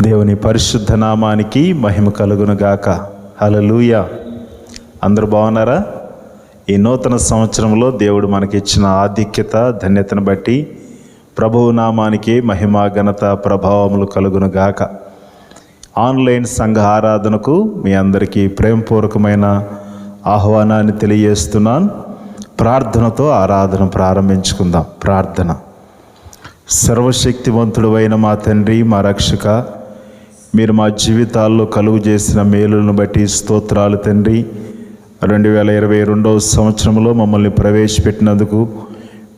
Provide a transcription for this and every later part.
దేవుని పరిశుద్ధ నామానికి మహిమ కలుగునుగాక. హల్లెలూయా. అందరూ బాగున్నారా? ఈ నూతన సంవత్సరంలో దేవుడు మనకిచ్చిన ఆధిక్యత ధన్యతను బట్టి ప్రభువు నామానికి మహిమ ఘనత ప్రభావములు కలుగునుగాక. ఆన్లైన్ సంఘ ఆరాధనకు మీ అందరికీ ప్రేమపూర్వకమైన ఆహ్వానాన్ని తెలియజేస్తున్నాను. ప్రార్థనతో ఆరాధన ప్రారంభించుకుందాం. ప్రార్థన. సర్వశక్తివంతుడు అయిన మా తండ్రి, మా రక్షక, మీరు మా జీవితాల్లో కలుగు చేసిన మేలులను బట్టి స్తోత్రాలు తండ్రి. 2022వ సంవత్సరంలో మమ్మల్ని ప్రవేశపెట్టినందుకు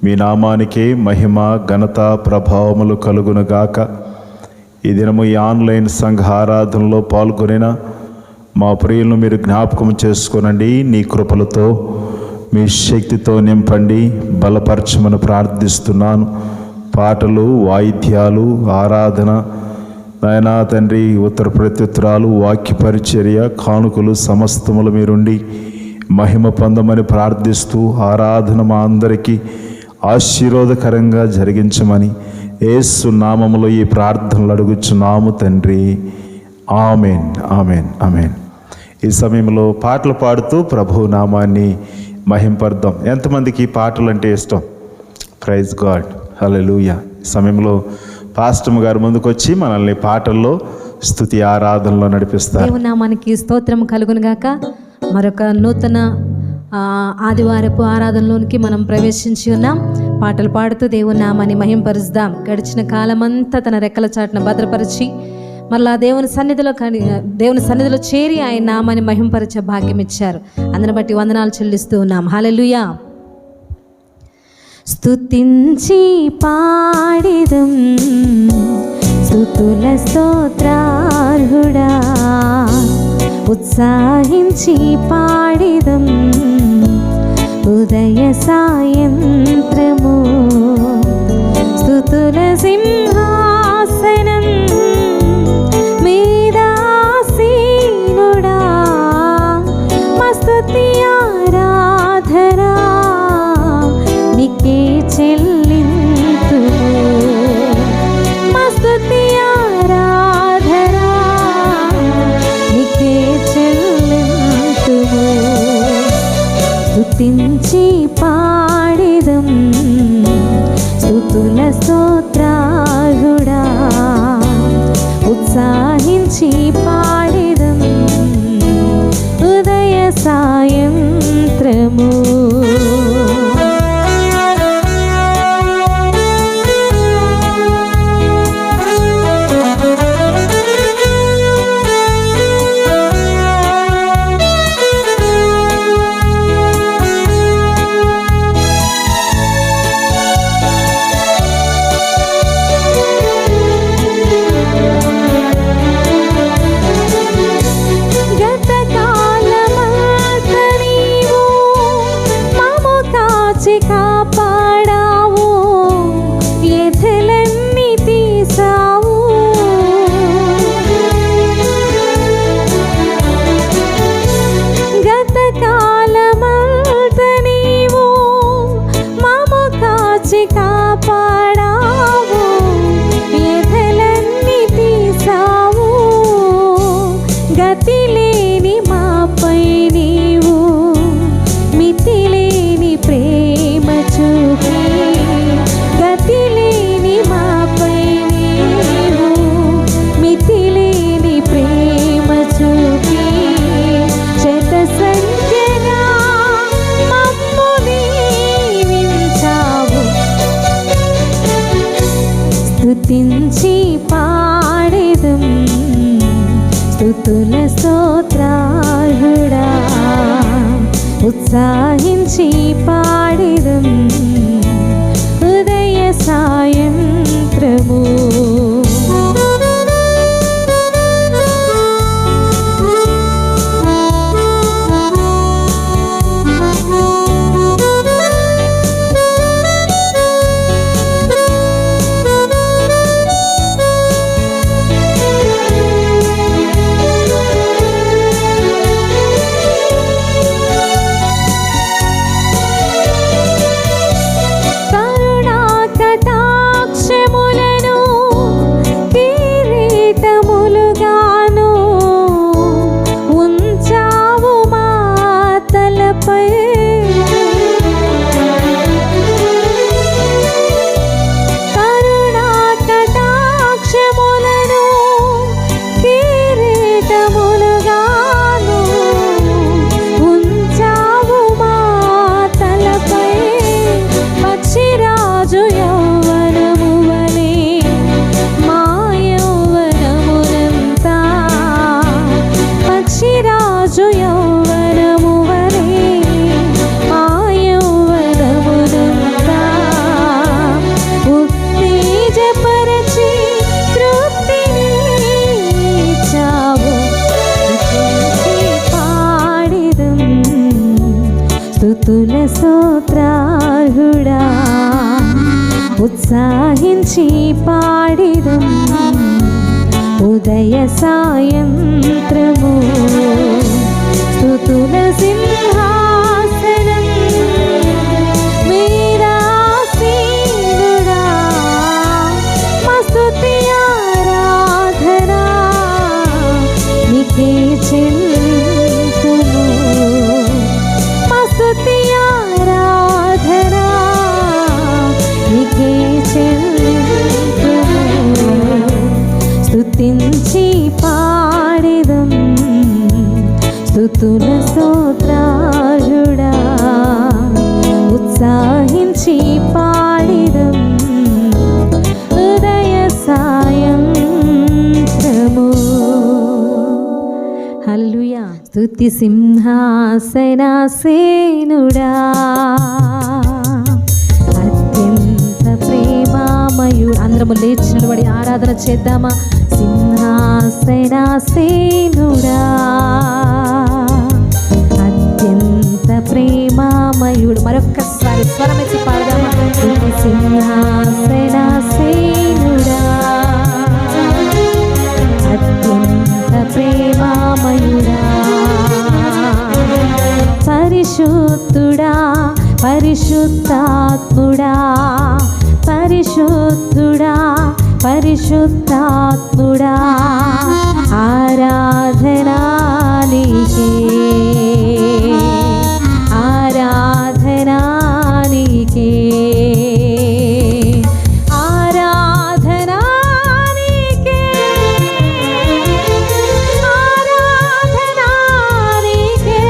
మీ నామానికే మహిమ ఘనత ప్రభావములు కలుగునుగాక. ఈ దినము ఈ ఆన్లైన్ సంఘ ఆరాధనలో పాల్గొనిన మా ప్రియులను మీరు జ్ఞాపకం చేసుకోనండి. నీ కృపలతో మీ శక్తితో నింపండి, బలపరచమని ప్రార్థిస్తున్నాను. పాటలు, వాయిద్యాలు, ఆరాధన నాయనా తండ్రి, ఉత్తర ప్రత్యుత్తరాలు, వాక్య పరిచర్య, కానుకలు సమస్తములు మీరుండి మహిమ పొందమని ప్రార్థిస్తూ ఆరాధన మా అందరికీ ఆశీర్వాదకరంగా జరిగించమని యేసు నామములో ఈ ప్రార్థనలు అడుగుచున్నాము తండ్రి. Amen, amen, amen. ఈ సమయంలో పాటలు పాడుతూ ప్రభు నామాన్ని మహింపర్దాం. ఎంతమందికి పాటలు అంటే ఇష్టం? ప్రైజ్ గాడ్, హల్లెలూయా. ఈ సమయంలో పాస్టర్ గారు ముందుకు వచ్చి మనల్ని పాటల్లో స్తుతి ఆరాధనలో నడిపిస్తారు. దేవుని నామానికి స్తోత్రం కలుగునుగాక. మరొక నూతన ఆదివారపు ఆరాధనలోనికి మనం ప్రవేశించి ఉన్నాం. పాటలు పాడుతూ దేవుని నామాన్ని మహింపరుద్దాం. గడిచిన కాలమంతా తన రెక్కల చాటున భద్రపరిచి మళ్ళా దేవుని సన్నిధిలో చేరి ఆయన నామాన్ని మహింపరిచే భాగ్యం ఇచ్చారు. అందుని బట్టి వందనాలు చెల్లిస్తూ ఉన్నాం. హల్లెలూయా. స్తుతించి పాడిదం స్తుతుల స్తోత్రార్హుడా, ఉత్సాహించి పాడిదం ఉదయ సాయంత్రము, స్తుతుల సింహాసనం మీదాసీనుడా, మా స్తుతి ఆరాధనా నీకే చెల్లింతుము, మా స్తుతి ఆరాధనా నీకే చెల్లింతుము. స్తుతించి పాడిదం స్తుతుల స్తోత్రార్హుడా, ఉత్సాహించి పాడిదం ఉదయ సాయంత్రము. స్తుతించి పాడేదం స్తుతుల స్తోత్రార్హుడా, ఉత్సాహించి పాడేదం ఉదయ సాయంత్రము. కరుణా కటాక్ష ఉత్సాహించి పాడిదం ఉదయ సాయంత్రము స్తుతుల సింహాసనం వీరాసీనుడా మా స్తుతి ఆరాధన నీకే చెల్లింతుము మా స్తుతి ఆరాధన నీకే చెల్లింతుము స్తుతించి పాడెదం స్తుతుల స్తోత్రాలుడా ఉత్సాహించి పాడెదం ఉదయ సాయంత్రము. హల్లెలూయా. స్తుతి సింహాసనాసీనుడా అత్యంత ప్రేమామయుడు. అందరము లేచి నిలబడి ఆరాధన చేద్దామా? సింహాసనాసీనుడా అత్యంత ప్రేమామయుడు. మరొక్కసారి స్వరమెత్తి పాడదామా? స్తుతి సింహాసనాసీనుడా అత్యంత ప్రేమామయుడా పరిశుద్ధుడా పరిశుద్ధాత్ముడా పరిశుద్ధుడా పరిశుద్ధాత్ముడా ఆరాధనా నీకే ఆరాధనా నీకే ఆరాధనా నీకే ఆరాధనా నీకే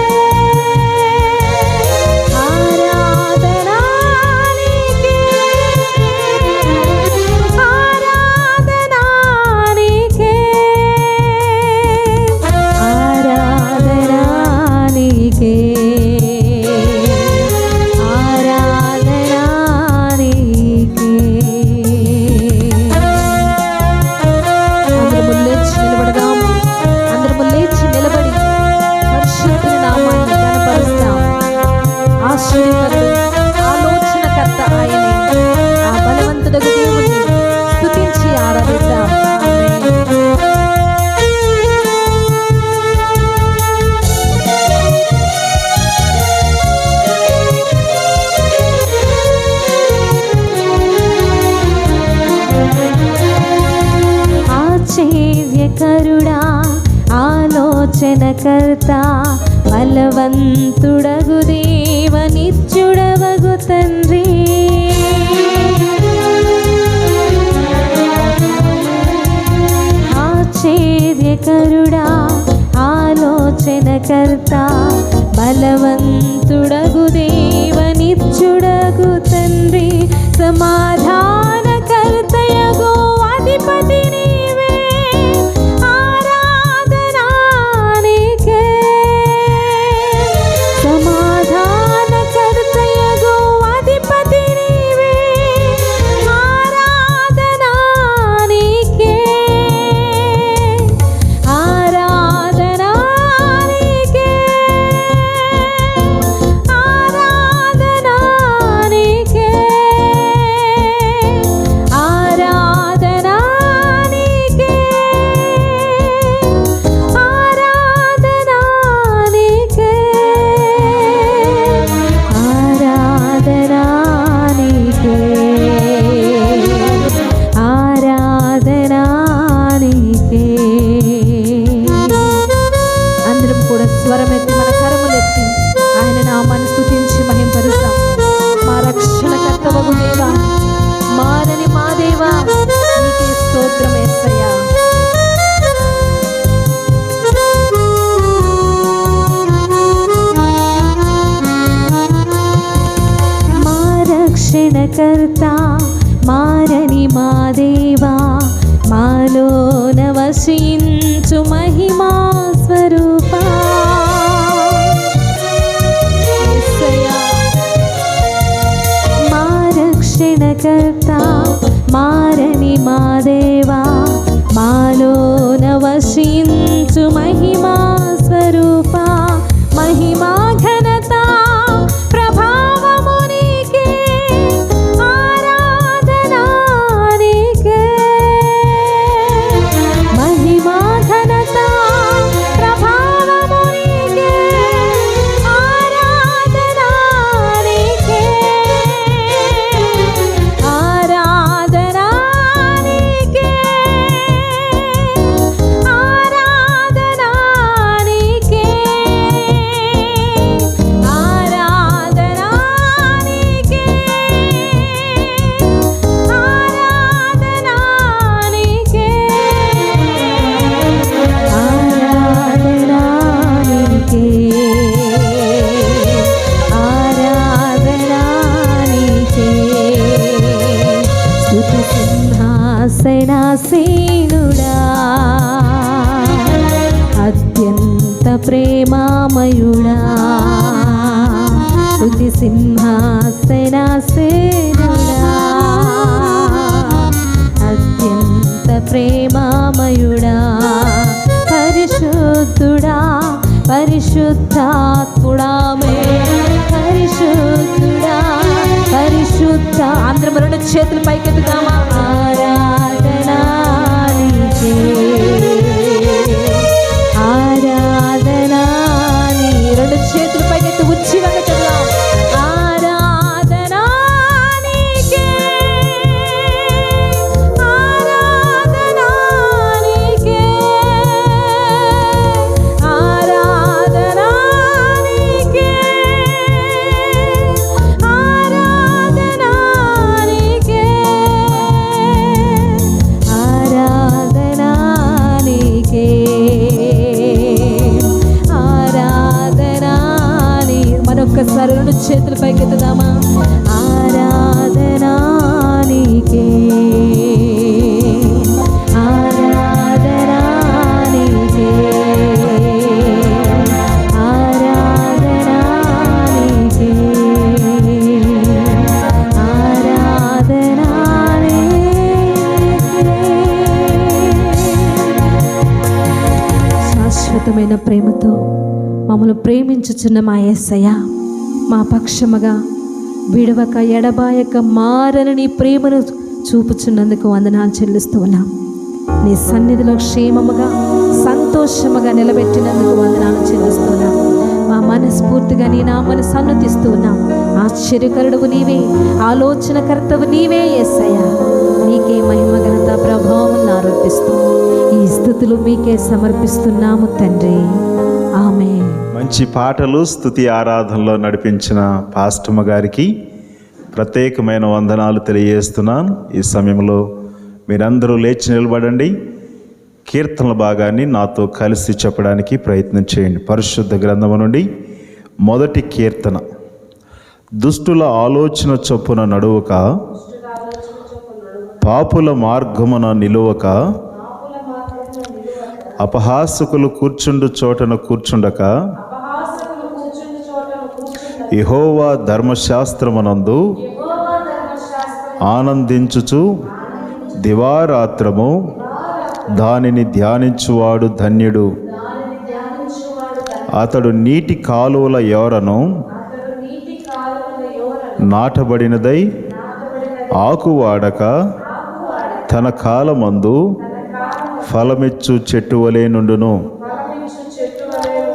ఆరాధనా నీకే ఆరాధనా నీకే ఆరాధనా నీకే ఆరాధనా నీకే. అందరము లేచి నిలబడదాం. అందరము లేచి నిలబడి పరిశుద్ధుని నామాన్ని కనపరుస్తాం. ఆశ్చర్యకరుడు ఆలోచనకర్త ఆయనే. ఆ బలవంతుడగు దేవుణ్ణి స్తుతించి ఆరాధిద్దాం. ఆమేన్. ఆశ్చర్యకరుడా ఆలోచనకర్త బలవంతుడగు దేవ నిత్యుడవగు తండ్రి ఆశ్చర్యకరుడా ఆలోచనకర్త బలవంతుడగు దేవ నిత్యుడగు తండ్రి సమాధానకర్తయగు అధిపతి నీవే ఆరాధనా నీకే సమాధానకర్తయగు అధిపతి నీవే ఆరాధనా నీకే ఆరాధనా నీకే ఆరాధనా నీకే ఆరాధనా నీకే ఆరాధనా నీకే ఆరాధనా నీకే ఆరాధనా నీకే. అందరం కూడా స్వరమెత్తి మన కరములెత్తి ఆయన నామాన్ని స్తుతించి మహింపరుస్తాం. మా రక్షణకర్తవగు దేవా మానని మా దేవా నీకే స్తోత్రం యేసయ్యా. మా రక్షణకర్త మారని మా దేవా మాలోన వసించు మహిమా స్వరూపా యేసయ్యా. మా రక్షణకర్త మారని మా దేవా మాలోన వసించు మహిమా స్వరూపా మహిమా ఘనత ప్రభావము నీకే ఆరాధనా సింహాసనాసీనుడా, అత్యంత ప్రేమామయుడా, పరిశుద్ధుడా, పరిశుద్ధాత్ముడా, పరిశుద్ధుడా, పరిశుద్ధ. అందరం రెండు చేతులు పైకెత్తుదామా? ఆరాధనా నీకే, ఆరాధనా నీ. రెండు చేతులు పైకెత్తి ఉచ్చిగా చదువు. ఆరాధనా నీకే, ఆరాధనా నీకే, ఆరాధనా నీకే, ఆరాధనా నీకే, ఆరాధనా నీకే, ఆరాధనా నీ. మరొక్కసారి రెండు చేతులు పైకెత్తుదామా? ఆరాధనా నీకే, ఆరాధనా నీకే, ఆరాధనా నీకే, ఆరాధనా నీకే. శాశ్వతమైన ప్రేమతో మమ్మల్ని ప్రేమించుచున్న మా యేసయ్య, మా పక్షముగా విడవక ఎడబాయక మారని నీ ప్రేమను చూపుచున్నందుకు వందనాలు చెల్లిస్తూ ఉన్నాం. నీ సన్నిధిలో క్షేమముగా సంతోషముగా నిలబెట్టినందుకు వందనాలు చెల్లిస్తూ ఉన్నాం. మా మనస్ఫూర్తిగా నీ నామను సన్నతిస్తూ ఉన్నాం. ఆశ్చర్యకరుడువు నీవే, ఆలోచనకర్తవు నీవే యేసయ్య. నీకే మహిమ ఘనత ప్రభావములను ఆరోపిస్తూ ఈ స్థుతులు మీకే సమర్పిస్తున్నాము తండ్రి. ఆమేన్. మంచి పాటలు స్తుతి ఆరాధనలో నడిపించిన పాస్టమ్మ గారికి ప్రత్యేకమైన వందనాలు తెలియజేస్తున్నాను. ఈ సమయంలో మీరందరూ లేచి నిలబడండి. కీర్తనల భాగాన్ని నాతో కలిసి చెప్పడానికి ప్రయత్నం చేయండి. పరిశుద్ధ గ్రంథము నుండి మొదటి కీర్తన. దుష్టుల ఆలోచన చొప్పున నడువక, పాపుల మార్గమున నిలువక, అపహాసకులు కూర్చుండు చోటన కూర్చుండక, యెహోవా ధర్మశాస్త్రమునందు ఆనందించుచు దివారాత్రము దానిని ధ్యానించువాడు ధన్యుడు. అతడు నీటి కాలువల యోరను నాటబడినదై ఆకువాడక తన కాలమందు ఫలమిచ్చు చెట్టు వలె నుండును.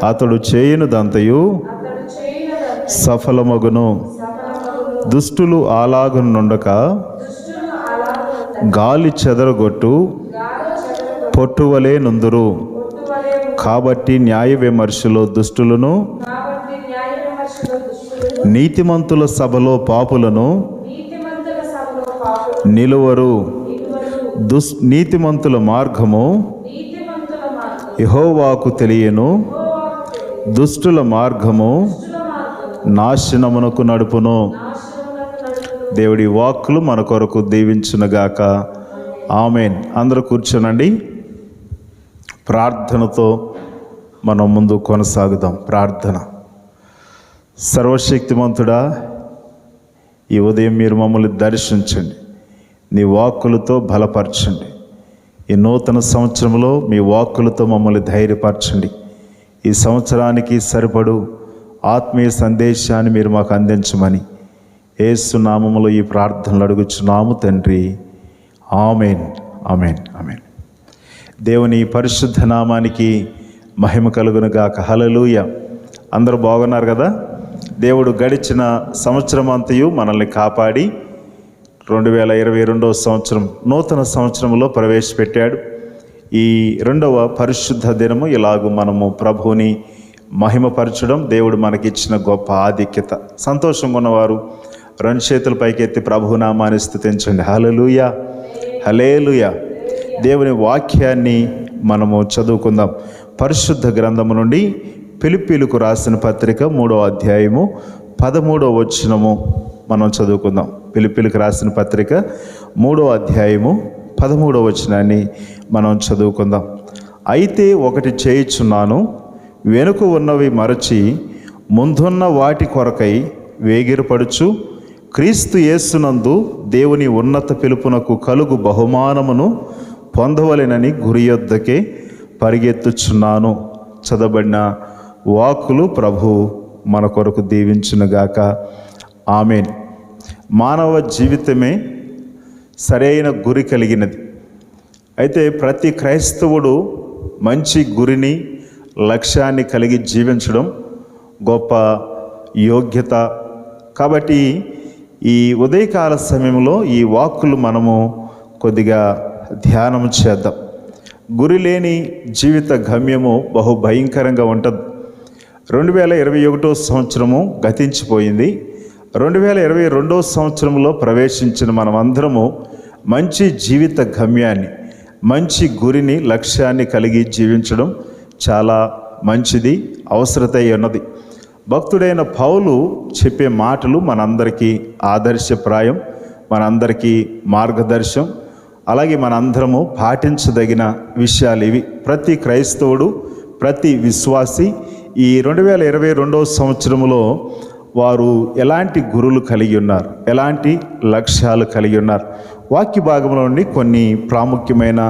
అతడు చేయునుదంతయు సఫలమగును. దుష్టులు అలాగునుండక గాలి చెదరగొట్టు పొట్టువలే నుందురు. కాబట్టి న్యాయ విమర్శలో దుష్టులను, నీతిమంతుల సభలో పాపులను నిలువరు. నీతిమంతుల మార్గము యెహోవాకు తెలియను, దుష్టుల మార్గము నాశనమునకు నడుపును. దేవుడి వాక్కులు మన కొరకు దీవించునుగాక. ఆమేన్. అందరూ కూర్చోనండి. ప్రార్థనతో మనం ముందు కొనసాగుదాం. ప్రార్థన. సర్వశక్తిమంతుడా, ఈ ఉదయం మీరు మమ్మల్ని దర్శించండి, నీ వాక్కులతో బలపరచండి. ఈ నూతన సంవత్సరంలో మీ వాక్కులతో మమ్మల్ని ధైర్యపరచండి. ఈ సంవత్సరానికి సరిపడు ఆత్మీయ సందేశాన్ని మీరు మాకు అందించమని యేసు నామములో ఈ ప్రార్థనలు అడుగుచున్నాము తండ్రి. ఆమేన్, ఆమేన్, ఆమేన్. దేవుని పరిశుద్ధ నామానికి మహిమ కలుగునుగాక. హల్లెలూయా. అందరూ బాగున్నారు కదా? దేవుడు గడిచిన సంవత్సరం అంతయు మనల్ని కాపాడి 2022వ సంవత్సరం నూతన సంవత్సరంలో ప్రవేశపెట్టాడు. ఈ రెండవ పరిశుద్ధ దినము ఇలాగూ మనము ప్రభువుని మహిమపరచడం దేవుడు మనకిచ్చిన గొప్ప ఆధిక్యత. సంతోషంగా ఉన్నవారు రెండు చేతుల పైకెత్తి ప్రభునామాన్ని స్తుతించండి. హల్లెలూయా, హల్లెలూయా. దేవుని వాక్యాన్ని మనము చదువుకుందాం. పరిశుద్ధ గ్రంథము నుండి ఫిలిప్పీలకు రాసిన పత్రిక 3వ అధ్యాయము 13వ వచనము మనం చదువుకుందాం. ఫిలిప్పీలకు రాసిన పత్రిక 3వ అధ్యాయము 13వ వచనాన్ని మనం చదువుకుందాం. అయితే ఒకటి చేయుచున్నాను, వెనుక ఉన్నవి మరచి ముందున్న వాటి కొరకై వేగిరపడుచు క్రీస్తు యేసునందు దేవుని ఉన్నత పిలుపునకు కలుగు బహుమానమును పొందవలెనని గురి యొద్దకే పరిగెత్తుచున్నాను. చదవబడిన వాక్కులు ప్రభు మన కొరకు దీవించునుగాక. ఆమేన్. మానవ జీవితమే సరైన గురి కలిగినది. అయితే ప్రతి క్రైస్తవుడు మంచి గురిని, లక్ష్యాన్ని కలిగి జీవించడం గొప్ప యోగ్యత. కాబట్టి ఈ ఉదయకాల సమయంలో ఈ వాక్కులు మనము కొద్దిగా ధ్యానం చేద్దాం. గురి లేని జీవిత గమ్యము బహు భయంకరంగా ఉంటుంది. 2021 సంవత్సరము గతించిపోయింది. 2022 సంవత్సరంలో ప్రవేశించిన మనమందరము మంచి జీవిత గమ్యాన్ని, మంచి గురిని, లక్ష్యాన్ని కలిగి జీవించడం చాలా మంచిది, అవసరత ఉన్నది. భక్తుడైన పౌలు చెప్పే మాటలు మనందరికీ ఆదర్శప్రాయం, మనందరికీ మార్గదర్శనం. అలాగే మనందరము పాటించదగిన విషయాలు ఇవి. ప్రతి క్రైస్తవుడు, ప్రతి విశ్వాసి ఈ 2022 సంవత్సరంలో వారు ఎలాంటి గురులు కలిగి ఉన్నారు, ఎలాంటి లక్ష్యాలు కలిగి ఉన్నారు. వాక్య భాగంలో నుండి కొన్ని ప్రాముఖ్యమైన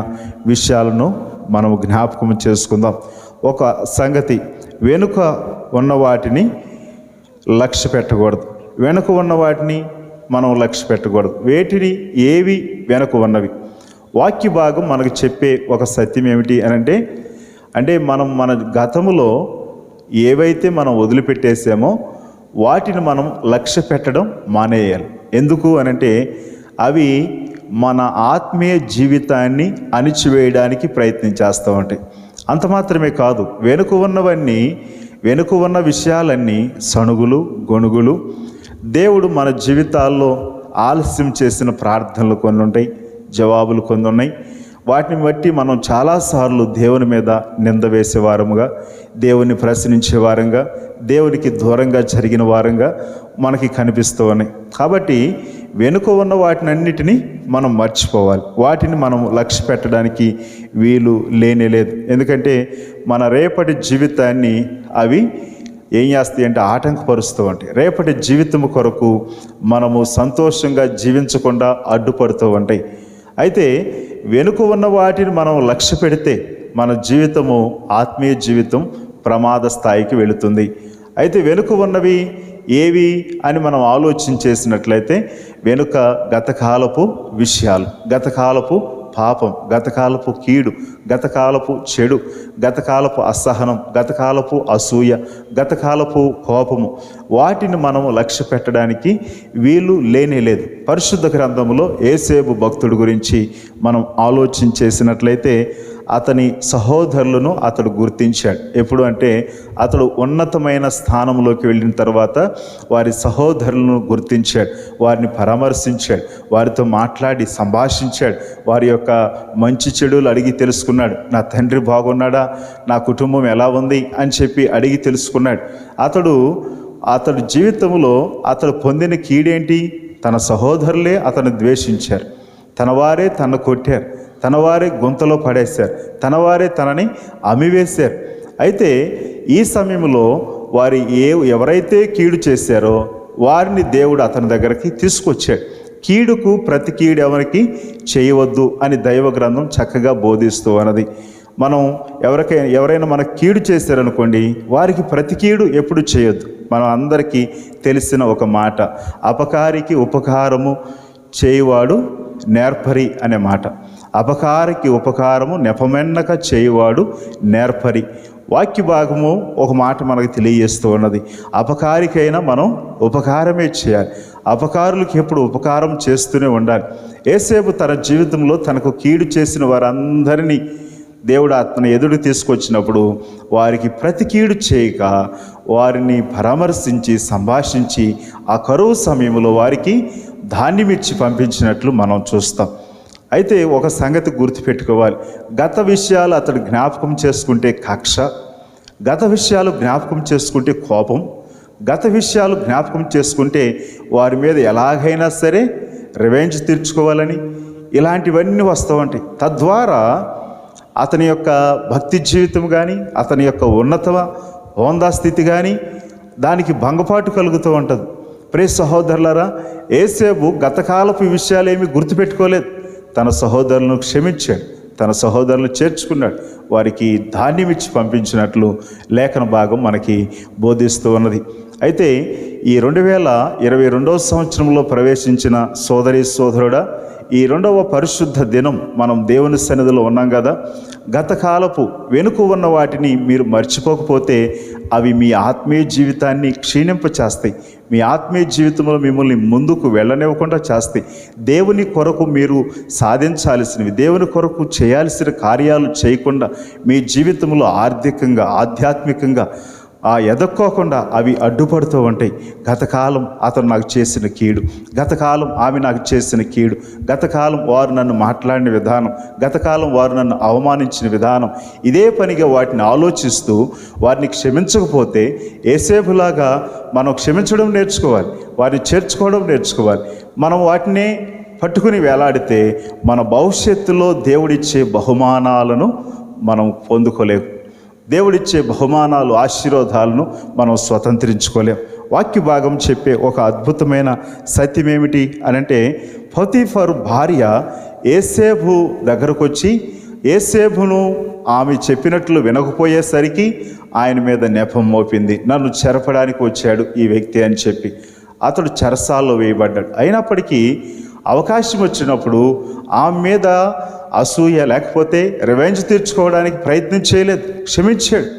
విషయాలను మనము జ్ఞాపకం చేసుకుందాం. ఒక సంగతి, వెనుక ఉన్న వాటిని లక్ష్య పెట్టకూడదు. వెనుక ఉన్న వాటిని మనం లక్ష్య పెట్టకూడదు. వేటిని, ఏవి వెనుక ఉన్నవి? వాక్య భాగం మనకు చెప్పే ఒక సత్యం ఏమిటి అంటే మనం మన గతములో ఏవైతే మనం వదిలిపెట్టేసామో వాటిని మనం లక్ష్య పెట్టడం మానేయాలి. ఎందుకు అనంటే అవి మన ఆత్మీయ జీవితాన్ని అణిచివేయడానికి ప్రయత్నం చేస్తూ ఉంటాయి. అంత మాత్రమే కాదు, వెనుక ఉన్న విషయాలన్నీ సణుగులు, గొణుగులు. దేవుడు మన జీవితాల్లో ఆలస్యం చేసిన ప్రార్థనలు కొన్ని ఉంటాయి, జవాబులు కొన్ని ఉన్నాయి. వాటిని బట్టి మనం చాలాసార్లు దేవుని మీద నింద వేసే వారముగా, దేవుని ప్రశ్నించే వారంగా, దేవునికి దూరంగా జరిగిన వారంగా మనకి కనిపిస్తూ ఉన్నాయి. కాబట్టి వెనుక ఉన్న వాటిని అన్నిటినీ మనం మర్చిపోవాలి. వాటిని మనం లక్ష్య పెట్టడానికి వీలు లేనేలేదు. ఎందుకంటే మన రేపటి జీవితాన్ని అవి ఏం చేస్తాయి అంటే ఆటంకపరుస్తూ ఉంటాయి. రేపటి జీవితం కొరకు మనము సంతోషంగా జీవించకుండా అడ్డుపడుతూ ఉంటాయి. అయితే వెనుక ఉన్న వాటిని మనం లక్ష్య పెడితే మన జీవితము, ఆత్మీయ జీవితం ప్రమాద స్థాయికి వెళుతుంది. అయితే వెనుక ఉన్నవి ఏవి అని మనం ఆలోచించేసినట్లయితే వెనుక గతకాలపు విషయాలు, గతకాలపు పాపం, గతకాలపు కీడు, గతకాలపు చెడు, గతకాలపు అసహనం, గతకాలపు అసూయ, గతకాలపు కోపము, వాటిని మనం లక్ష్య పెట్టడానికి వీలు లేనేలేదు. పరిశుద్ధ గ్రంథంలో యేసేపు భక్తుడి గురించి మనం ఆలోచించేసినట్లయితే అతని సహోదరులను అతడు గుర్తించాడు. ఎప్పుడు అంటే అతడు ఉన్నతమైన స్థానంలోకి వెళ్ళిన తర్వాత వారి సహోదరులను గుర్తించాడు, వారిని పరామర్శించాడు, వారితో మాట్లాడి సంభాషించాడు, వారి యొక్క మంచి చెడులు అడిగి తెలుసుకున్నాడు. నా తండ్రి బాగున్నాడా, నా కుటుంబం ఎలా ఉంది అని చెప్పి అడిగి తెలుసుకున్నాడు. అతడు జీవితంలో అతడు పొందిన కీడేంటి? తన సహోదరులే అతను ద్వేషించారు, తన వారే తను కొట్టారు, తన వారే గుంతలో పడేశారు, తన వారే తనని అమివేశారు. అయితే ఈ సమయంలో ఎవరైతే కీడు చేశారో వారిని దేవుడు అతని దగ్గరికి తీసుకొచ్చాడు. కీడుకు ప్రతి కీడు ఎవరికి చేయవద్దు అని దైవ గ్రంథం చక్కగా బోధిస్తూ అన్నది. మనం ఎవరైనా మనకు కీడు చేశారనుకోండి, వారికి ప్రతి కీడు ఎప్పుడు చేయొద్దు. మనం అందరికీ తెలిసిన ఒక మాట, అపకారికి ఉపకారము చేయువాడు నేర్పరి అనే మాట. అపకారికి ఉపకారము నెపమెన్నక చేయువాడు నేర్పరి. వాక్య భాగము ఒక మాట మనకు తెలియజేస్తూ ఉన్నది. అపకారికైనా మనం ఉపకారమే చేయాలి. అపకారులకు ఎప్పుడు ఉపకారం చేస్తూనే ఉండాలి. యేసేపు తన జీవితంలో తనకు కీడు చేసిన వారందరినీ దేవుడు అతను ఎదురు తీసుకొచ్చినప్పుడు వారికి ప్రతి కీడు చేయక వారిని పరామర్శించి సంభాషించి ఆ కరువు సమయంలో వారికి ధాన్యమిచ్చి పంపించినట్లు మనం చూస్తాం. అయితే ఒక సంగతి గుర్తుపెట్టుకోవాలి, గత విషయాలు అతడు జ్ఞాపకం చేసుకుంటే కక్ష, గత విషయాలు జ్ఞాపకం చేసుకుంటే కోపం, గత విషయాలు జ్ఞాపకం చేసుకుంటే వారి మీద ఎలాగైనా సరే రివెంజ్ తీర్చుకోవాలని ఇలాంటివన్నీ వస్తూ ఉంటాయి. తద్వారా అతని యొక్క భక్తి జీవితం కానీ, అతని యొక్క ఉన్నత హోందా స్థితి కానీ దానికి భంగపాటు కలుగుతూ ఉంటుంది. ప్రియ సహోదరులారా, యోసేపు గతకాలపు విషయాలేమీ గుర్తుపెట్టుకోలేదు. తన సహోదరులను క్షమించాడు, తన సహోదరులను చేర్చుకున్నాడు, వారికి ధాన్యం ఇచ్చి పంపించినట్లు లేఖన భాగం మనకి బోధిస్తూ ఉన్నది. అయితే ఈ 2022వ సంవత్సరంలో ప్రవేశించిన సోదరి సోదరుడా, ఈ 2వ పరిశుద్ధ దినం మనం దేవుని సన్నిధిలో ఉన్నాం కదా. గతకాలపు వెనుక ఉన్న వాటిని మీరు మర్చిపోకపోతే అవి మీ ఆత్మీయ జీవితాన్ని క్షీణింపచేస్తాయి, మీ ఆత్మీయ జీవితంలో మిమ్మల్ని ముందుకు వెళ్ళనివ్వకుండా చేస్తాయి. దేవుని కొరకు మీరు సాధించాల్సినవి, దేవుని కొరకు చేయాల్సిన కార్యాలు చేయకుండా మీ జీవితంలో ఆర్థికంగా ఆధ్యాత్మికంగా ఎదక్కోకుండా అవి అడ్డుపడుతూ ఉంటాయి. గతకాలం అతను నాకు చేసిన కీడు, గతకాలం ఆమె నాకు చేసిన కీడు, గతకాలం వారు నన్ను మాట్లాడిన విధానం, గతకాలం వారు నన్ను అవమానించిన విధానం, ఇదే పనిగా వాటిని ఆలోచిస్తూ వారిని క్షమించకపోతే యోసేపులాగా మనం క్షమించడం నేర్చుకోవాలి, వారిని చేర్చుకోవడం నేర్చుకోవాలి. మనం వాటినే పట్టుకుని వేలాడితే మన భవిష్యత్తులో దేవుడిచ్చే బహుమానాలను మనం పొందుకోలేము. దేవుడిచ్చే బహుమానాలు, ఆశీర్వాదాలను మనం స్వతంత్రించుకోలేం. వాక్య భాగం చెప్పే ఒక అద్భుతమైన సత్యం ఏమిటి అనంటే, పోతీఫరు భార్య యోసేపు దగ్గరకు వచ్చి యోసేపును ఆమె చెప్పినట్లు వినకపోయేసరికి ఆయన మీద నెపం మోపింది. నన్ను చెరపడానికి వచ్చాడు ఈ వ్యక్తి అని చెప్పి అతడు చెరసాల్లో వేయబడ్డాడు. అయినప్పటికీ అవకాశం వచ్చినప్పుడు ఆమె మీద అసూయ లేకపోతే రివెంజ్ తీర్చుకోవడానికి ప్రయత్నం చేయలేదు, క్షమించాడు.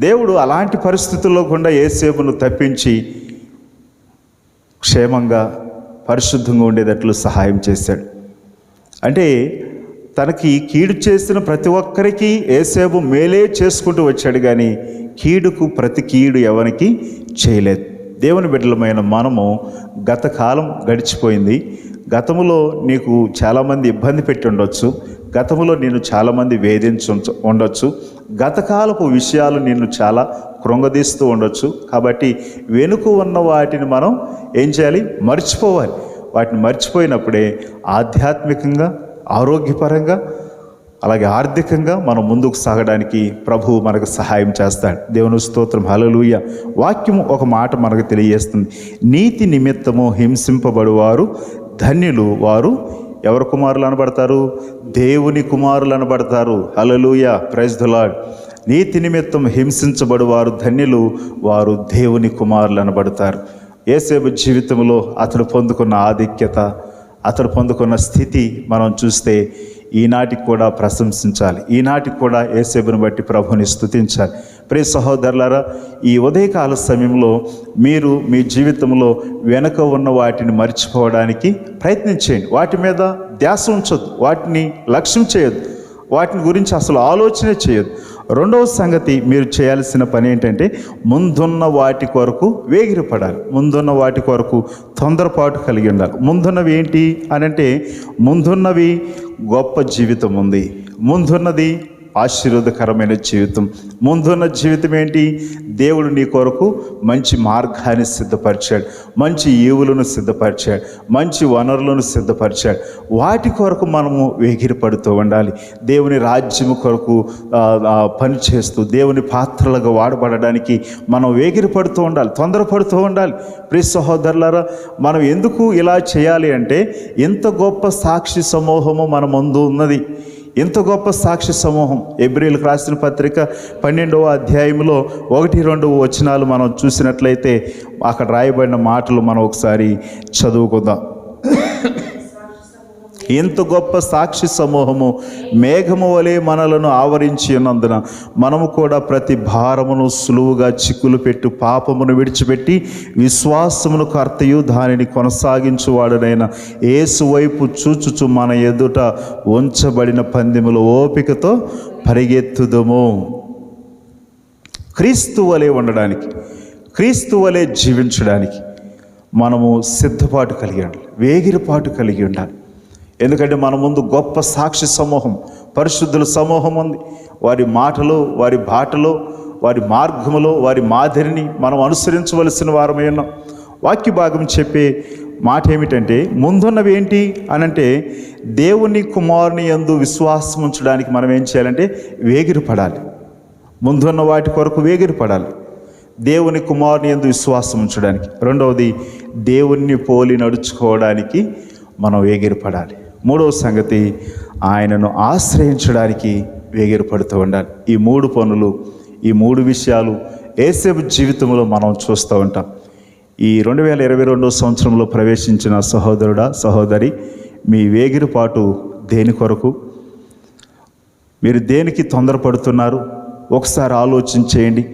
దేవుడు అలాంటి పరిస్థితుల్లో కూడా యోసేపును తప్పించి క్షేమంగా పరిశుద్ధంగా ఉండేటట్లు సహాయం చేశాడు. అంటే తనకి కీడు చేసిన ప్రతి ఒక్కరికి యోసేపు మేలే చేసుకుంటూ వచ్చాడు, కానీ కీడుకు ప్రతి కీడు ఎవరికి చేయలేదు. దేవుని బిడ్డలమైన మనము గతకాలం గడిచిపోయింది. గతంలో నీకు చాలామంది ఇబ్బంది పెట్టి ఉండొచ్చు, గతంలో నిన్ను చాలామంది ఉండొచ్చు, గతకాలపు విషయాలు నిన్ను చాలా కృంగదీస్తూ ఉండొచ్చు. కాబట్టి వెనుక ఉన్న వాటిని మనం ఏం చేయాలి? మర్చిపోవాలి. వాటిని మర్చిపోయినప్పుడే ఆధ్యాత్మికంగా, ఆరోగ్యపరంగా, అలాగే ఆర్థికంగా మనం ముందుకు సాగడానికి ప్రభువు మనకు సహాయం చేస్తాడు. దేవుని స్తోత్రం, హల్లెలూయా. వాక్యము ఒక మాట మనకు తెలియజేస్తుంది, నీతి నిమిత్తము హింసింపబడువారు ధన్యులు, వారు ఎవరు కుమారులు అనబడతారు? దేవుని కుమారులు అనబడతారు. హల్లెలూయా, ప్రైజ్ ది లార్డ్. నీతి నిమిత్తం హింసించబడువారు ధన్యులు, వారు దేవుని కుమారులు అనబడతారు. యోసేపు జీవితంలో అతడు పొందుకున్న ఆధిక్యత, అతడు పొందుకున్న స్థితి మనం చూస్తే ఈనాటికి కూడా ప్రశంసించాలి, ఈనాటికి కూడా యోసేపుని బట్టి ప్రభుని స్తుతించాలి. ప్రియ సహోదరులారా, ఈ ఉదయకాల సమయంలో మీరు మీ జీవితంలో వెనుక ఉన్న వాటిని మర్చిపోవడానికి ప్రయత్నించేయండి. వాటి మీద ధ్యాస ఉంచొద్దు, వాటిని లక్ష్యం చేయొద్దు, వాటిని గురించి అసలు ఆలోచన చేయొద్దు. రెండవ సంగతి, మీరు చేయాల్సిన పని ఏంటంటే ముందున్న వాటి కొరకు వేగిరపడాలి, ముందున్న వాటి కొరకు తొందరపాటు కలిగి ఉండాలి. ముందున్నవి ఏంటి అనంటే, ముందున్నవి గొప్ప జీవితం ఉంది, ముందున్నది ఆశీర్వాదకరమైన జీవితం. ముందున్న జీవితం ఏంటి? దేవుడు నీ కొరకు మంచి మార్గాన్ని సిద్ధపరిచాడు, మంచి ఈవులను సిద్ధపరిచాడు, మంచి వనరులను సిద్ధపరిచాడు. వాటి కొరకు మనము వేగిరపడుతూ ఉండాలి. దేవుని రాజ్యము కొరకు పనిచేస్తూ దేవుని పాత్రలుగా వాడబడడానికి మనం వేగిరపడుతూ ఉండాలి, తొందరపడుతూ ఉండాలి. ప్రియ సహోదరులారా, మనం ఎందుకు ఇలా చేయాలి అంటే, ఇంత గొప్ప సాక్షి సమూహము మన ముందు ఉన్నది, ఇంత గొప్ప సాక్షి సమూహం. ఎబ్రీయులకు రాసిన పత్రిక 12వ అధ్యాయంలో 1-2 వచనాలు మనం చూసినట్లయితే అక్కడ రాయబడిన మాటలు మనం ఒకసారి చదువుకుందాం. ఇంత గొప్ప సాక్షి సమూహము మేఘము వలె మనలను ఆవరించి ఉన్నందున మనము కూడా ప్రతి భారమును సులువుగా చిక్కులు పెట్టు పాపమును విడిచిపెట్టి విశ్వాసమును కర్తయు దానిని కొనసాగించువాడునైన యేసు వైపు చూచుచు మన ఎదుట ఉంచబడిన పందెములు ఓపికతో పరిగెత్తుదము. క్రీస్తు వలె ఉండడానికి, క్రీస్తు వలె జీవించడానికి మనము సిద్ధపాటు కలిగి ఉండాలి, వేగిరపాటు కలిగి ఉండాలి. ఎందుకంటే మన ముందు గొప్ప సాక్షి సమూహం, పరిశుద్ధుల సమూహం ఉంది. వారి మాటలో, వారి బాటలో, వారి మార్గములో, వారి మాదిరిని మనం అనుసరించవలసిన వారమై ఉన్నాం. వాక్య భాగం చెప్పే మాట ఏమిటంటే, ముందున్నవి ఏంటి అనంటే, దేవుని కుమారుని యందు విశ్వాసం ఉంచడానికి మనం ఏం చేయాలంటే వేగిరపడాలి. ముందున్న వాటి కొరకు వేగిరపడాలి. దేవుని కుమారుని యందు విశ్వాసం ఉంచడానికి. రెండవది, దేవుణ్ణి పోలి నడుచుకోవడానికి మనం వేగిరపడాలి. మూడవ సంగతి, ఆయనను ఆశ్రయించడానికి వేగిరపడుతూ ఉండాలి. ఈ 3 పనులు, ఈ 3 విషయాలు యేసేపు జీవితంలో మనం చూస్తూ ఉంటాం. ఈ 2022 సంవత్సరంలో ప్రవేశించిన సహోదరుడా, సహోదరి, మీ వేగిరపాటు దేని కొరకు? మీరు దేనికి తొందరపడుతున్నారు? ఒకసారి ఆలోచన చేయండి.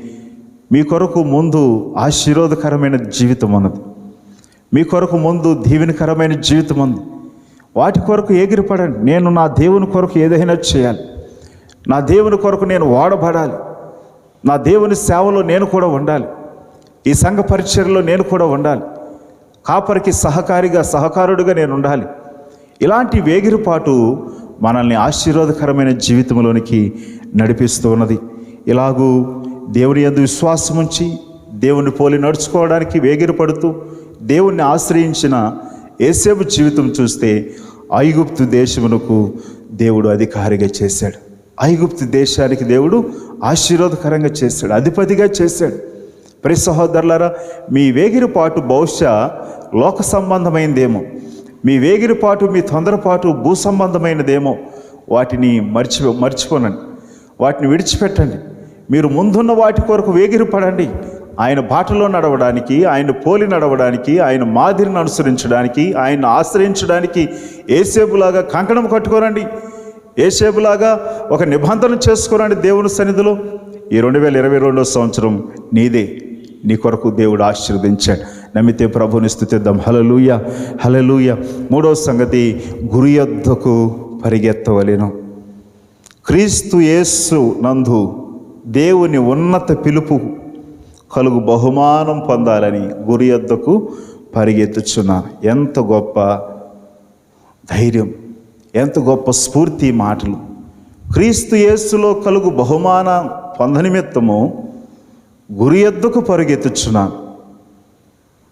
మీ కొరకు ముందు ఆశీర్వాదకరమైన జీవితం ఉన్నది, మీ కొరకు ముందు దీవెనకరమైన జీవితం ఉంది. వాటి కొరకు ఎగిరిపడండి. నేను నా దేవుని కొరకు ఏదైనా చేయాలి, నా దేవుని కొరకు నేను వాడబడాలి, నా దేవుని సేవలో నేను కూడా ఉండాలి, ఈ సంఘ పరిచర్యలో నేను కూడా ఉండాలి, కాపరికి సహకారుడిగా నేను ఉండాలి. ఇలాంటి వేగిరిపాటు మనల్ని ఆశీర్వాదకరమైన జీవితంలోనికి నడిపిస్తూ ఉన్నది. ఇలాగూ దేవుని యందు విశ్వాసం ఉంచి దేవుని పోలి నడుచుకోవడానికి వేగిరపడుతూ దేవుణ్ణి ఆశ్రయించిన యేసేపు జీవితం చూస్తే ఐగుప్తు దేశమునకు దేవుడు అధికారిగా చేశాడు. ఐగుప్తు దేశానికి దేవుడు ఆశీర్వాదకరంగా చేశాడు, అధిపతిగా చేశాడు. ప్రియ సహోదరులారా, మీ వేగిరపాటు బహుశా లోక సంబంధమైనదేమో, మీ వేగిరపాటు, మీ తొందరపాటు భూ సంబంధమైనదేమో. వాటిని మర్చిపోనండి, వాటిని విడిచిపెట్టండి. మీరు ముందున్న వాటి కొరకు వేగిరపడండి. ఆయన బాటలో నడవడానికి, ఆయన పోలి నడవడానికి, ఆయన మాదిరిని అనుసరించడానికి, ఆయన ఆశ్రయించడానికి యేసేపులాగా కంకణం కట్టుకోరండి. యేసేపులాగా ఒక నిబంధన చేసుకోరండి దేవుని సన్నిధిలో. ఈ 2022 సంవత్సరం నీదే, నీ కొరకు దేవుడు ఆశీర్వదించాడు. నమ్మితే ప్రభుని స్తుతిద్దాం. హల్లెలూయా, హల్లెలూయా. మూడవ సంగతి, గురి యొద్దకు పరిగెత్తవలెను. క్రీస్తు యేసు నందు దేవుని ఉన్నత పిలుపు కలుగు బహుమానం పొందాలని గురి యొద్దకు పరిగెత్తుచున్నాను. ఎంత గొప్ప ధైర్యం, ఎంత గొప్ప స్ఫూర్తి మాటలు. క్రీస్తు యేసులో కలుగు బహుమానం పొందనిమిత్తము గురి యొద్దకు పరిగెత్తుచున్నాను.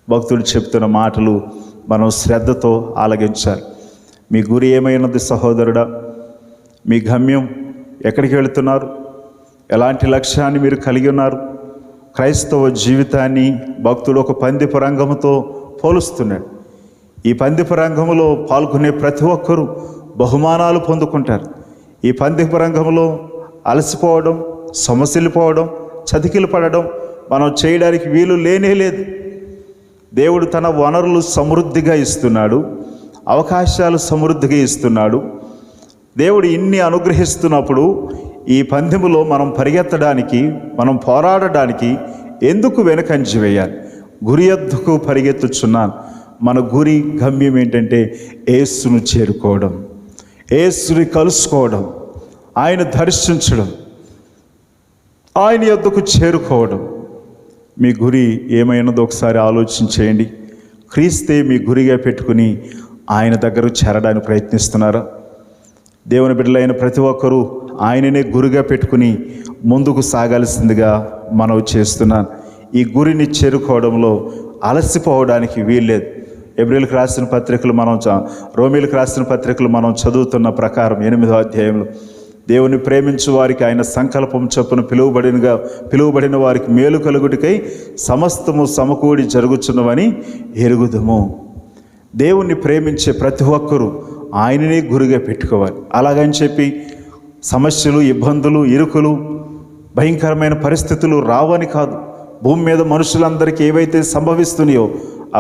భక్తుడు చెప్తున్న మాటలు మనం శ్రద్ధతో ఆలగించాలి. మీ గురి ఏమైనది సహోదరుడా? మీ గమ్యం ఎక్కడికి వెళుతున్నారు? ఎలాంటి లక్ష్యాన్ని మీరు కలిగి ఉన్నారు? క్రైస్తవ జీవితాన్ని భక్తుడు ఒక పందెపు రంగంతో పోలుస్తున్నాడు. ఈ పందెపు రంగంలో పాల్గొనే ప్రతి ఒక్కరూ బహుమానాలు పొందుకుంటారు. ఈ పందెపు రంగంలో అలసిపోవడం, సొమ్మసిల్లిపోవడం, చతికిలు పడడం మనం చేయడానికి వీలు లేనే లేదు. దేవుడు తన వనరులు సమృద్ధిగా ఇస్తున్నాడు, అవకాశాలు సమృద్ధిగా ఇస్తున్నాడు. దేవుడు ఇన్ని అనుగ్రహిస్తున్నప్పుడు ఈ పందెములో మనం పరిగెత్తడానికి, మనం పోరాడడానికి ఎందుకు వెనకంజి వేయాలి? గురి యొద్దకు పరిగెత్తుచున్నాను. మన గురి గమ్యం ఏంటంటే యేసును చేరుకోవడం, యేసుని కలుసుకోవడం, ఆయన దర్శించడం, ఆయన యొద్దకు చేరుకోవడం. మీ గురి ఏమైనదో ఒకసారి ఆలోచన చేయండి. క్రీస్తే మీ గురిగా పెట్టుకుని ఆయన దగ్గర చేరడానికి ప్రయత్నిస్తున్నారా? దేవుని బిడ్డలైన ప్రతి ఒక్కరూ ఆయననే గురిగా పెట్టుకుని ముందుకు సాగాల్సిందిగా మనవి చేస్తున్నాను. ఈ గురిని చేరుకోవడంలో అలసిపోవడానికి వీల్లేదు. ఎబ్రిల్కి రాసిన పత్రికలు రోమీలకు రాసిన పత్రికలు మనం చదువుతున్న ప్రకారం 8వ అధ్యాయంలో దేవుని ప్రేమించు వారికి ఆయన సంకల్పం చొప్పున పిలువబడిన వారికి మేలు కలుగుటికై సమస్తము సమకూడి జరుగుచున్నవని ఎరుగుదుము. దేవుణ్ణి ప్రేమించే ప్రతి ఒక్కరూ ఆయననే గురిగా పెట్టుకోవాలి. అలాగని చెప్పి సమస్యలు, ఇబ్బందులు, ఇరుకులు, భయంకరమైన పరిస్థితులు రావని కాదు. భూమి మీద మనుషులందరికీ ఏవైతే సంభవిస్తున్నాయో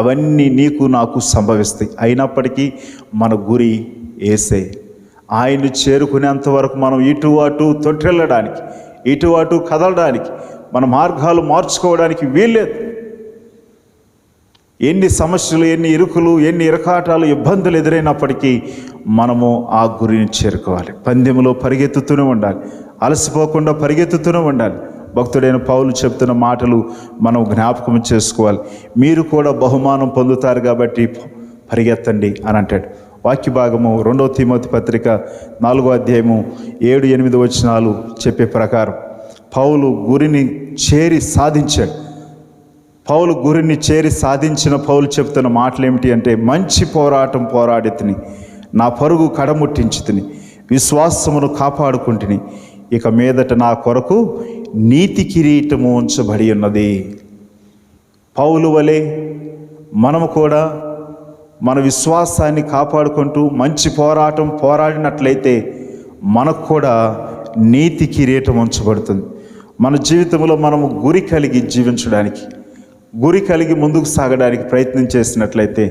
అవన్నీ నీకు నాకు సంభవిస్తాయి. అయినప్పటికీ మన గురి యేసే. ఆయన్ని చేరుకునేంత వరకు మనం ఇటు అటు తొట్టిల్లడానికి, ఇటు అటు కదలడానికి, మన మార్గాలు మార్చుకోవడానికి వీల్లేదు. ఎన్ని సమస్యలు, ఎన్ని ఇరుకులు, ఎన్ని ఇరకాటాలు, ఇబ్బందులు ఎదురైనప్పటికీ మనము ఆ గురిని చేరుకోవాలి. పందెములో పరిగెత్తుతూనే ఉండాలి, అలసిపోకుండా పరిగెత్తుతూనే ఉండాలి. భక్తుడైన పౌలు చెప్తున్న మాటలు మనం జ్ఞాపకం చేసుకోవాలి. మీరు కూడా బహుమానం పొందుతారు కాబట్టి పరిగెత్తండి అని అంటాడు. వాక్య భాగము 2వ తిమోతి పత్రిక 4వ అధ్యాయము 7-8 వచనాలు చెప్పే ప్రకారం పౌలు గురిని చేరి సాధించాడు. పౌలు గురిని చేరి సాధించిన పౌలు చెప్తున్న మాటలు ఏమిటి అంటే, మంచి పోరాటం పోరాడితిని, నా పరుగు కడముట్టించితిని, విశ్వాసమును కాపాడుకుంటుని, ఇక మీదట నా కొరకు నీతి కిరీటము ఉంచబడి ఉన్నది. పౌలు వలె మనము కూడా మన విశ్వాసాన్ని కాపాడుకుంటూ మంచి పోరాటం పోరాడినట్లయితే మనకు కూడా నీతి కిరీటం ఉంచబడుతుంది. మన జీవితంలో మనము గురి కలిగి జీవించడానికి, గురి కలిగి ముందుకు సాగడానికి ప్రయత్నం చేసినట్లయితే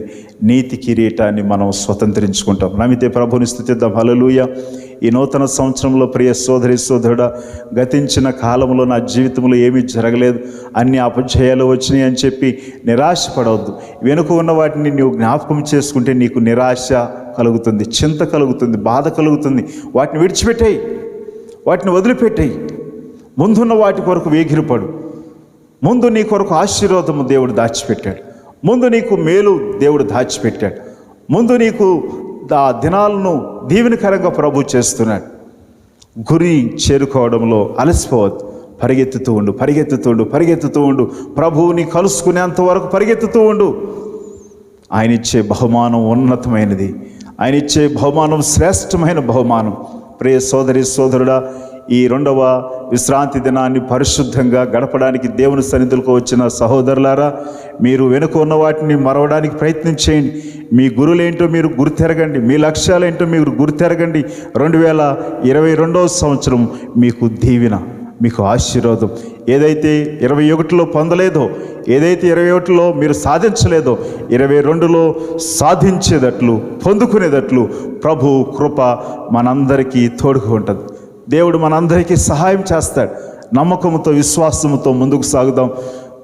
నీతి కిరీటాన్ని మనం స్వతంత్రించుకుంటాం. నమ్మితే ప్రభుని స్తుతిద్దాం. హల్లెలూయా. ఈ నూతన సంవత్సరంలో ప్రియ సోదరి సోదరుడా, గతించిన కాలంలో నా జీవితంలో ఏమీ జరగలేదు, అన్ని అపజయాలు వచ్చినాయి అని చెప్పి నిరాశపడవద్దు. వెనుక ఉన్న వాటిని నీవు జ్ఞాపకం చేసుకుంటే నీకు నిరాశ కలుగుతుంది, చింత కలుగుతుంది, బాధ కలుగుతుంది. వాటిని విడిచిపెట్టేయి, వాటిని వదిలిపెట్టేయి. ముందున్న వాటి కొరకు వేగిరపడు. ముందు నీ కొరకు ఆశీర్వాదము దేవుడు దాచిపెట్టాడు, ముందు నీకు మేలు దేవుడు దాచిపెట్టాడు, ముందు నీకు ఆ దినాలను దీవెనకరంగా ప్రభు చేస్తున్నాడు. గురి చేరుకోవడంలో అలసిపోవద్దు. పరిగెత్తుతూ ఉండు, పరిగెత్తుతూ ఉండు, పరిగెత్తుతూ ఉండు. ప్రభువుని కలుసుకునేంత వరకు పరిగెత్తుతూ ఉండు. ఆయన ఇచ్చే బహుమానం ఉన్నతమైనది, ఆయన ఇచ్చే బహుమానం శ్రేష్టమైన బహుమానం. ప్రియ సోదరి సోదరుడా, ఈ 2వ విశ్రాంతి దినాన్ని పరిశుద్ధంగా గడపడానికి దేవుని సన్నిధులకు వచ్చిన సహోదరులారా, మీరు వెనుక ఉన్న వాటిని మరవడానికి ప్రయత్నం చేయండి. మీ గురులేంటో మీరు గుర్తెరగండి, మీ లక్ష్యాలేంటో మీరు గుర్తెరగండి. 2022వ సంవత్సరం మీకు దీవెన, మీకు ఆశీర్వాదం. ఏదైతే 21లో పొందలేదో, ఏదైతే 21లో మీరు సాధించలేదో, 22లో సాధించేటట్లు, పొందుకునేటట్లు ప్రభు కృప మనందరికీ తోడుగా ఉంటుంది. దేవుడు మనందరికీ సహాయం చేస్తాడు. నమ్మకంతో, విశ్వాసంతో ముందుకు సాగుదాం,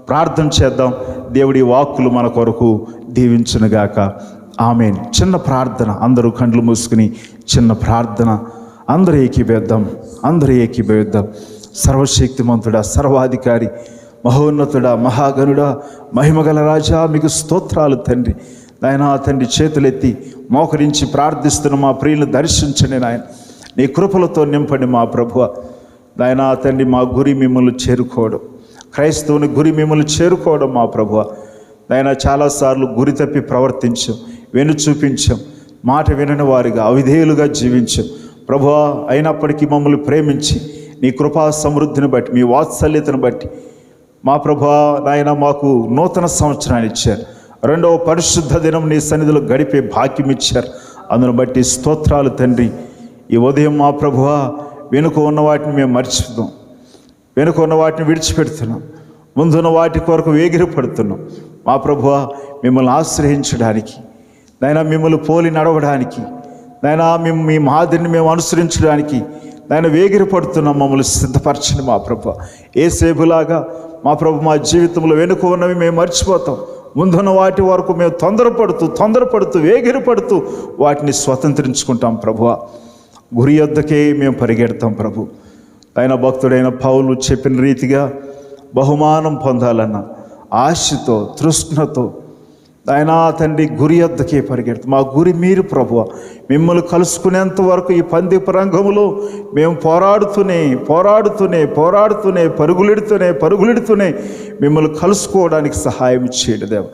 ప్రార్థన చేద్దాం. దేవుడి వాక్కులు మన కొరకు దీవించునుగాక. ఆమేన్. చిన్న ప్రార్థన, అందరూ కండ్లు మూసుకుని చిన్న ప్రార్థన అందరూ ఏకీభవిద్దాం, అందరూ ఏకీభవిద్దాం. సర్వశక్తిమంతుడా, సర్వాధికారి, మహోన్నతుడా, మహాగణుడా, మహిమగల రాజా, మీకు స్తోత్రాలు తండ్రి. నాయనా తండ్రి, చేతులెత్తి మోకరించి ప్రార్థిస్తున్న మా ప్రియులను దర్శించండి నాయన. నీ కృపలతో నింపండి మా ప్రభువ. నాయనా తండ్రి, మా గురి మిమ్మల్ని చేరుకోవడం, క్రైస్తవుని గురి మిమ్మల్ని చేరుకోవడం మా ప్రభువ. నాయనా చాలాసార్లు గురి తప్పి ప్రవర్తించాం, వెను చూపించాం, మాట వినని వారిగా అవిధేయులుగా జీవించాం ప్రభువా. అయినప్పటికీ మమ్మల్ని ప్రేమించి నీ కృపా సమృద్ధిని బట్టి, మీ వాత్సల్యతను బట్టి మా ప్రభువా నాయన మాకు నూతన సంవత్సరాన్ని ఇచ్చారు. 2వ పరిశుద్ధ దినం నీ సన్నిధిలో గడిపే భాగ్యం ఇచ్చారు. అందును బట్టి స్తోత్రాలు తండ్రి. ఈ ఉదయం మా ప్రభువా, వెనుక ఉన్న వాటిని మేము మర్చిపోతాం, వెనుక ఉన్న వాటిని విడిచిపెడుతున్నాం, ముందున్న వాటి కొరకు వేగిరపడుతున్నాం మా ప్రభువా. మిమ్మల్ని ఆశ్రయించడానికి నాయన, మిమ్మల్ని పోలి నడవడానికి నాయన, మేము మీ మాదిరిని మేము అనుసరించడానికి నాయన వేగిరపడుతున్నాం. మమ్మల్ని సిద్ధపరచండి మా ప్రభువా. ఏసేబులాగా మా ప్రభు, మా జీవితంలో వెనుక ఉన్నవి మేము మర్చిపోతాం, ముందున్న వాటి వరకు మేము తొందరపడుతూ వేగిరపడుతూ వాటిని స్వతంత్రించుకుంటాం ప్రభువా. గురి యొద్దకే మేము పరిగెడతాం ప్రభు. ఆయన భక్తుడైన పౌలు చెప్పిన రీతిగా బహుమానం పొందాలన్న ఆశతో, తృష్ణతో ఆయన తండ్రి గురి యొద్దకే పరిగెడతాం. మా గురి మీరు ప్రభువా. మిమ్మల్ని కలుసుకునేంత వరకు ఈ పందెపు రంగంలో మేము పోరాడుతూనే పరుగులెడుతూనే మిమ్మల్ని కలుసుకోవడానికి సహాయం చేయండి దేవా.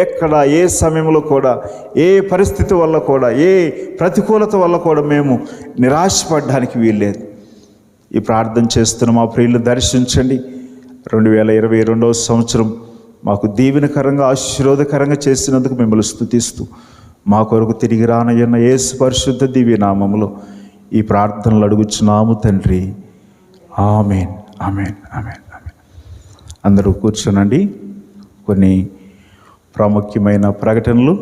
ఎక్కడ ఏ సమయంలో కూడా, ఏ పరిస్థితి వల్ల కూడా, ఏ ప్రతికూలత వల్ల కూడా మేము నిరాశపడడానికి వీల్లేదు. ఈ ప్రార్థన చేస్తున్న మా ప్రియులను దర్శించండి. 2022వ సంవత్సరం మాకు దీవెనకరంగా, ఆశీర్వాదకరంగా చేసినందుకు మిమ్మల్ని స్తుతిస్తూ, మా కొరకు తిరిగి రానయ్యన్న యేసు పరిశుద్ధ దివ్య నామములో ఈ ప్రార్థనలు అడుగుచున్నాము తండ్రి. ఆమేన్, ఆమేన్, ఆమేన్, ఆమేన్. అందరూ కూర్చోనండి. కొన్ని ప్రాముఖ్యమైన ప్రకటనలు.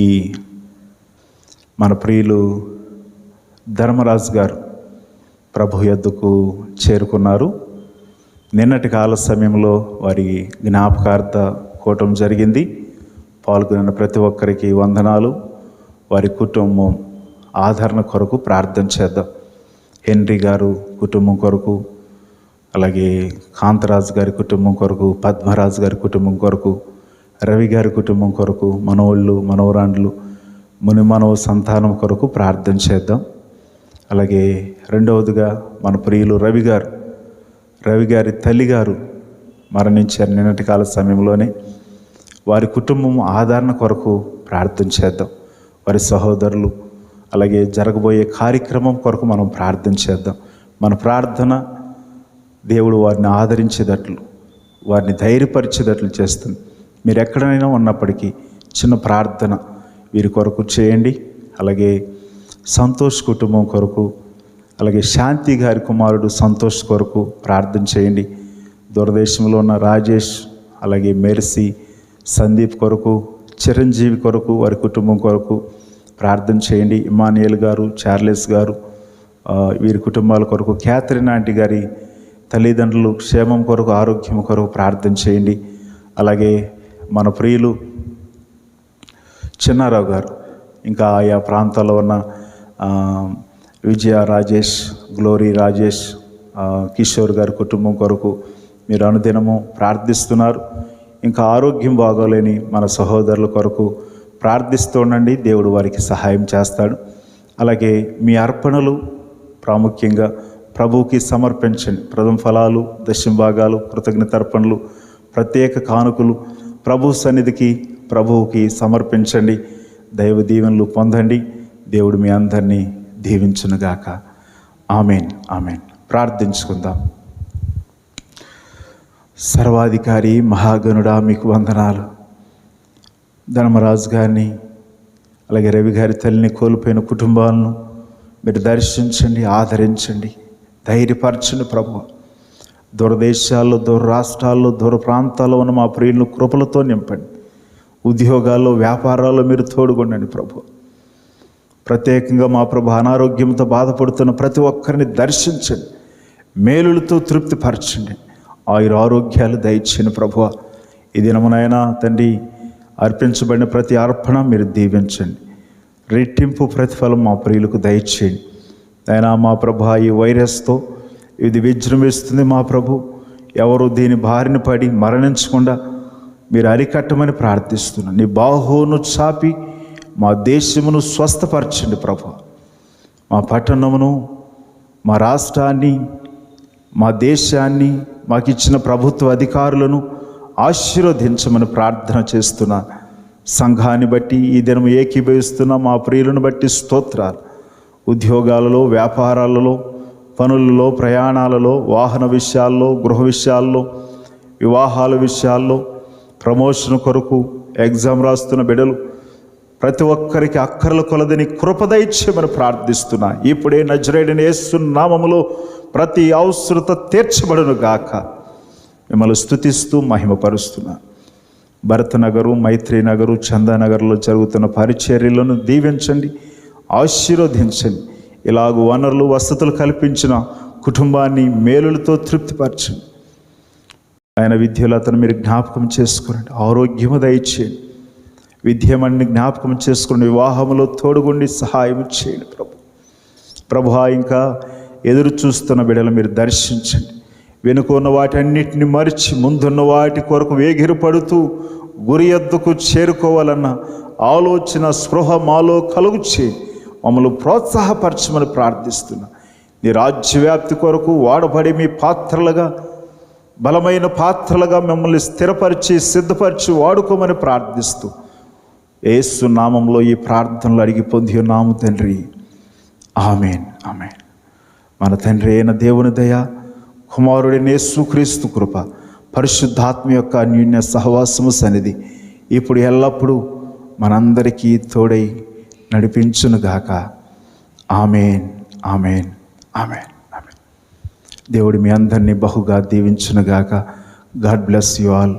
ఈ మన ప్రియులు ధర్మరాజు గారు ప్రభు యొద్దకు చేరుకున్నారు. నిన్నటి కాల సమయంలో వారి జ్ఞాపకార్థ కూటం జరిగింది. పాల్గొన్న ప్రతి ఒక్కరికి వందనాలు. వారి కుటుంబం ఆదరణ కొరకు ప్రార్థన చేద్దాం. హెన్రీ గారు కుటుంబం కొరకు, అలాగే కాంతరాజు గారి కుటుంబం కొరకు, పద్మరాజు గారి కుటుంబం కొరకు, రవి గారి కుటుంబం కొరకు, మనోళ్ళు మనవరాండ్లు మునిమానవ సంతానం కొరకు ప్రార్థన చేద్దాం. అలాగే రెండవదిగా మన ప్రియులు రవి గారి తల్లిగారు మరణించారు నిన్నటి కాల సమయంలోనే. వారి కుటుంబం ఆదరణ కొరకు ప్రార్థన చేద్దాం. వారి సహోదరులు, అలాగే జరగబోయే కార్యక్రమం కొరకు మనం ప్రార్థన చేద్దాం. మన ప్రార్థన దేవుడు వారిని ఆదరించేటట్లు, వారిని ధైర్యపరిచేటట్లు చేస్తుంది. మీరు ఎక్కడైనా ఉన్నప్పటికీ చిన్న ప్రార్థన వీరి కొరకు చేయండి. అలాగే సంతోష్ కుటుంబం కొరకు, అలాగే శాంతి గారి కుమారుడు సంతోష్ కొరకు ప్రార్థన చేయండి. దూరదేశంలో ఉన్న రాజేష్, అలాగే మెర్సీ, సందీప్ కొరకు, చిరంజీవి కొరకు, వారి కుటుంబం కొరకు ప్రార్థన చేయండి. ఇమానియల్ గారు, చార్లెస్ గారు, వీరి కుటుంబాల కొరకు, క్యాథరిన్ ఆంటీ గారి తల్లిదండ్రులు క్షేమం కొరకు, ఆరోగ్యం కొరకు ప్రార్థన చేయండి. అలాగే మన ప్రియులు చిన్నారావు గారు, ఇంకా ఆయా ప్రాంతాల్లో ఉన్న విజయ రాజేష్, గ్లోరీ రాజేష్, కిషోర్ గారి కుటుంబం కొరకు మీరు అనుదినము ప్రార్థిస్తున్నారు. ఇంకా ఆరోగ్యం బాగోలేని మన సహోదరుల కొరకు ప్రార్థిస్తూ ఉండండి. దేవుడు వారికి సహాయం చేస్తాడు. అలాగే మీ అర్పణలు ప్రాముఖ్యంగా ప్రభువుకి సమర్పించండి. ప్రథమ ఫలాలు, దశమ భాగాలు, కృతజ్ఞత అర్పణలు, ప్రత్యేక కానుకలు ప్రభు సన్నిధికి, ప్రభువుకి సమర్పించండి. దైవ దీవెనలు పొందండి. దేవుడు మీ అందరినీ దీవించునుగాక. ఆమేన్, ఆమేన్. ప్రార్థించుకుందాం. సర్వాధికారి మహాగణుడా, మీకు వందనాలు. ధర్మరాజు గారిని, అలాగే రవి గారి తల్లిని కోల్పోయిన కుటుంబాలను మీరు దర్శించండి, ఆదరించండి, ధైర్యపరచండి ప్రభు. దూరదేశాల్లో, దూర రాష్ట్రాల్లో, దూర ప్రాంతాల్లో ఉన్న మా ప్రియులను కృపలతో నింపండి. ఉద్యోగాల్లో, వ్యాపారాల్లో మీరు తోడుగొండండి ప్రభు. ప్రత్యేకంగా మా ప్రభు అనారోగ్యంతో బాధపడుతున్న ప్రతి ఒక్కరిని దర్శించండి, మేలులతో తృప్తిపరచండి, ఆరోగ్యాలు దయచేయండి ప్రభువ. ఈ దినమునైనా తండ్రి అర్పించబడిన ప్రతి అర్పణ మీరు దీవించండి. రెట్టింపు ప్రతిఫలం మా ప్రియులకు దయచేయండి. అయినా మా ప్రభు ఈ వైరస్తో ఇది విజృంభిస్తుంది మా ప్రభు. ఎవరు దీని బారిన పడి మరణించకుండా మీరు అరికట్టమని ప్రార్థిస్తున్నాను. నీ బాహువును చాపి మా దేశమును స్వస్థపరచండి ప్రభు. మా పట్టణమును, మా రాష్ట్రాన్ని, మా దేశాన్ని, మాకు ఇచ్చిన ప్రభుత్వ అధికారులను ఆశీర్వదించమని ప్రార్థన చేస్తున్నా. సంఘాన్ని బట్టి ఈ దినం ఏకీభవిస్తున్న మా ప్రియులను బట్టి స్తోత్రాలు. ఉద్యోగాలలో, వ్యాపారాలలో, పనులలో, ప్రయాణాలలో, వాహన విషయాల్లో, గృహ విషయాల్లో, వివాహాల విషయాల్లో, ప్రమోషన్ కొరకు ఎగ్జామ్ రాస్తున్న బిడ్డలు ప్రతి ఒక్కరికి అక్కర్ల కొలదని కృపదైత్యమని ప్రార్థిస్తున్నా. ఇప్పుడే నజరేయుడైన యేసు నామములో ప్రతి అవసరత తీర్చబడును గాక. మిమ్మల్ని స్తుతిస్తూ మహిమపరుస్తున్నా. భరత్ నగరు, మైత్రి నగరు, చందానగర్లో జరుగుతున్న పరిచర్యలను దీవించండి, ఆశీర్వదించండి. ఇలాగూ వనరులు, వసతులు కల్పించిన కుటుంబాన్ని మేలులతో తృప్తిపరచండి. ఆయన విద్యలతను మీరు జ్ఞాపకం చేసుకోండి, ఆరోగ్యము దయచేయండి. విద్యమని జ్ఞాపకం చేసుకుని వివాహములో తోడుగుండి సహాయం చేయండి ప్రభు. ఇంకా ఎదురు చూస్తున్న బిడ్డలు మీరు దర్శించండి. వెనుకున్న వాటన్నిటిని మరిచి ముందున్న వాటి కొరకు వేగిరపడుతూ గురి ఎద్దుకు చేరుకోవాలన్న ఆలోచన, స్పృహ మాలో కలుగు చేయి. మమ్మల్ని ప్రోత్సాహపరచమని ప్రార్థిస్తున్నా. నీ రాజ్యవ్యాప్తి కొరకు వాడబడి మీ పాత్రలుగా, బలమైన పాత్రలుగా మిమ్మల్ని స్థిరపరిచి సిద్ధపరిచి వాడుకోమని ప్రార్థిస్తూ యేసు నామంలో ఈ ప్రార్థనలు అడిగి పొంది ఉన్నాము తండ్రి. ఆమేన్, ఆమేన్. మన తండ్రి అయిన దేవుని దయ, కుమారుడైన యేసుక్రీస్తు కృప, పరిశుద్ధాత్మ యొక్క అన్యోన్య సహవాసము సన్నిధి ఇప్పుడు ఎల్లప్పుడూ మనందరికీ తోడై నడిపించునుగాక. ఆమేన్, ఆమేన్, ఆమేన్, ఆమేన్. దేవుడు మీ అందరినీ బహుగా దీవించునుగాక. God bless you all.